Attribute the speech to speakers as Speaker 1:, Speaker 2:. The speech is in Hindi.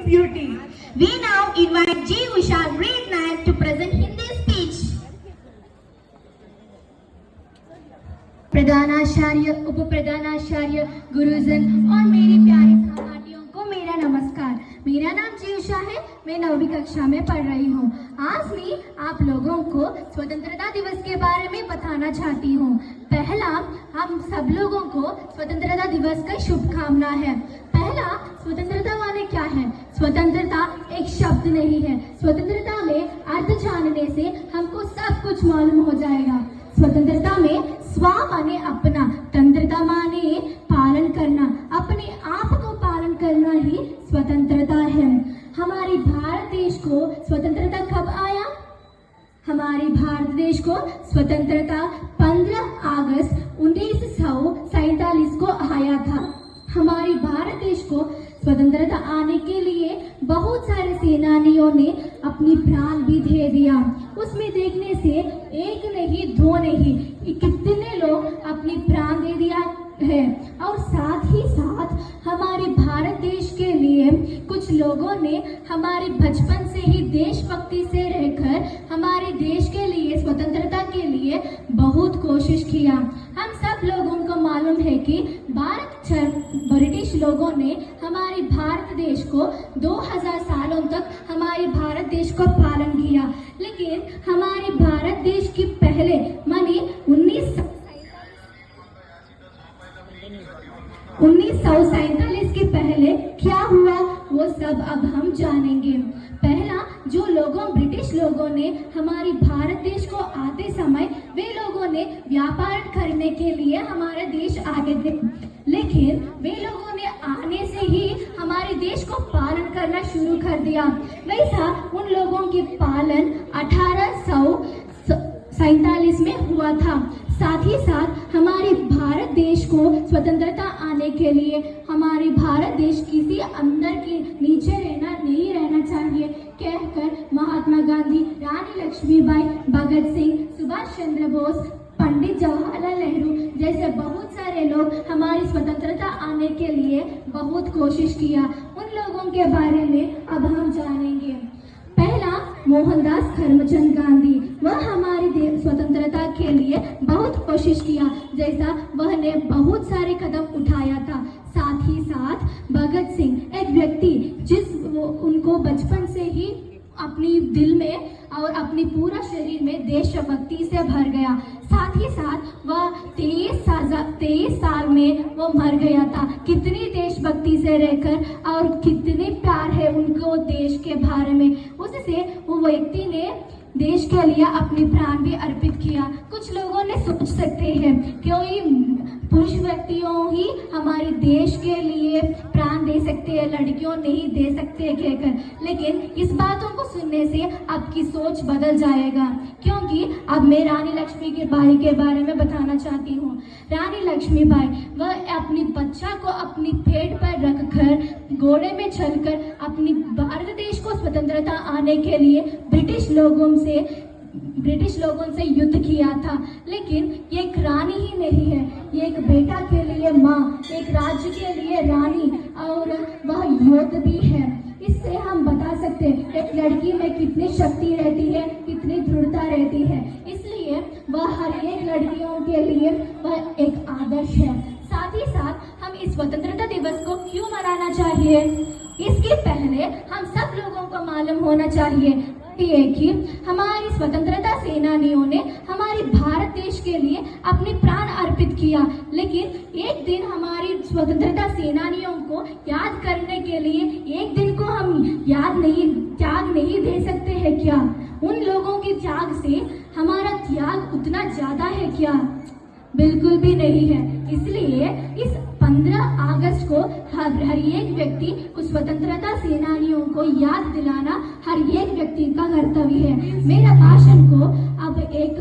Speaker 1: its beauty.
Speaker 2: We now invite G. Usha, grade 9, to present Hindi speech.
Speaker 3: प्रधानाचार्य, उप प्रधानाचार्य, गुरुजन और मेरी प्यारी सहपाठियों को मेरा नमस्कार। मेरा नाम जी उषा है। मैं 9वीं कक्षा में पढ़ रही हूँ। आज मैं आप लोगों को स्वतंत्रता दिवस के बारे में बताना चाहती हूँ। पहला, हम सब लोगों को स्वतंत्रता दिवस का शुभकामना है। पहला, स्वतंत्रता माने क्या है? स्वतंत्रता एक शब्द नहीं है। स्वतंत्रता में अर्थ जानने से हमको सब कुछ मालूम हो जाएगा। स्वतंत्रता में स्व माने अपना, तंत्रता माने पालन करना, अपने आप को पालन करना ही स्वतंत्रता है। हमारे भारत देश को स्वतंत्रता कब आया? हमारे भारत देश को स्वतंत्रता 15 अगस्त 1947 को आया था। हमारे भारत देश को स्वतंत्रता आने के लिए बहुत सारे सेनानियों ने अपनी प्राण भी दे दिया। उसमें देखने से एक नहीं, दो नहीं, कितने लोग अपनी प्राण दे दिया है। और साथ ही साथ हमारे भारत देश के लिए कुछ लोगों ने हमारे बचपन से ही देशभक्ति से रहकर हमारे देश के लिए, स्वतंत्रता के लिए बहुत कोशिश किया। हम सब लोगों को मालूम है कि ब्रिटिश लोगों ने हमारे भारत देश को 2000 सालों तक हमारे भारत देश को पालन किया। लेकिन हमारे भारत देश की पहले मानी 1947 के पहले क्या हुआ वो सब अब हम जानेंगे। पहला, जो ब्रिटिश लोगों ने हमारे भारत देश को आते समय वे लोगों ने व्यापार करने के लिए हमारे देश आए थे। लेकिन वे लोगों ने आने से ही हमारे देश को पालन करना शुरू कर दिया। वैसा उन लोगों के पालन 1847 में हुआ था। साथ ही साथ हमारे भारत देश को स्वतंत्रता आने के लिए हमारे भारत देश किसी अंदर के नीचे नहीं रहना चाहिए कहकर महात्मा गांधी, रानी लक्ष्मीबाई, भगत सिंह, सुभाष चंद्र बोस, पंडित जवाहरलाल नेहरू जैसे बहुत सारे लोग हमारी स्वतंत्रता आने के लिए बहुत कोशिश किया। उन लोगों के बारे में अब हम जानेंगे। पहला, मोहनदास करमचंद गांधी। वह हमारी स्वतंत्रता के लिए बहुत कोशिश किया, जैसा वह ने बहुत सारे कदम उठाया था। साथ ही साथ भगत सिंह, एक व्यक्ति उनको बचपन से ही अपनी दिल में और अपनी पूरा शरीर में देशभक्ति से भर गया। साथ ही साथ वह 23 साल में वो मर गया था। कितनी देशभक्ति से रहकर और कितने प्यार है उनको देश के बारे में। उससे वो व्यक्ति ने देश के लिए अपनी प्राण भी अर्पित किया। कुछ लोगों ने सोच सकते हैं कोई पुरुष व्यक्तियों ही हमारे देश के लिए प्राण दे सकते हैं, लड़कियों नहीं दे सकते कहकर। लेकिन इस बातों को सुनने से आपकी सोच बदल जाएगा, क्योंकि अब मैं रानी लक्ष्मीबाई के बारे में बताना चाहती हूँ। रानी लक्ष्मीबाई, वह अपनी बच्चा को अपनी पेट पर रखकर घोड़े में चलकर अपनी भारत देश को स्वतंत्रता आने के लिए ब्रिटिश लोगों से युद्ध किया था। लेकिन ये एक रानी ही नहीं है, ये एक बेटा के लिए माँ, एक राज्य के लिए रानी, और वह योद्धा भी है। इससे हम बता सकते हैं एक लड़की में कितनी शक्ति रहती है, कितनी दृढ़ता रहती है। इसलिए वह हर एक लड़कियों के लिए वह एक आदर्श है। साथ ही साथ हम इस स्वतंत्रता दिवस को क्यों मनाना चाहिए, इसके पहले हम सब लोगों को मालूम होना चाहिए कि हमारी स्वतंत्रता सेनानियों ने हमारे भारत देश के लिए अपने प्राण अर्पित किया। लेकिन एक दिन हमारी स्वतंत्रता सेनानियों को याद करने के लिए एक दिन को हम त्याग नहीं दे सकते हैं क्या? उन लोगों के त्याग से हमारा त्याग उतना ज्यादा है क्या? बिल्कुल भी नहीं है। इसलिए इस 15 अगस्त को हर एक व्यक्ति उस स्वतंत्रता सेनानियों को याद दिलाना हर एक व्यक्ति का कर्तव्य है। मेरा भाषण को अब एक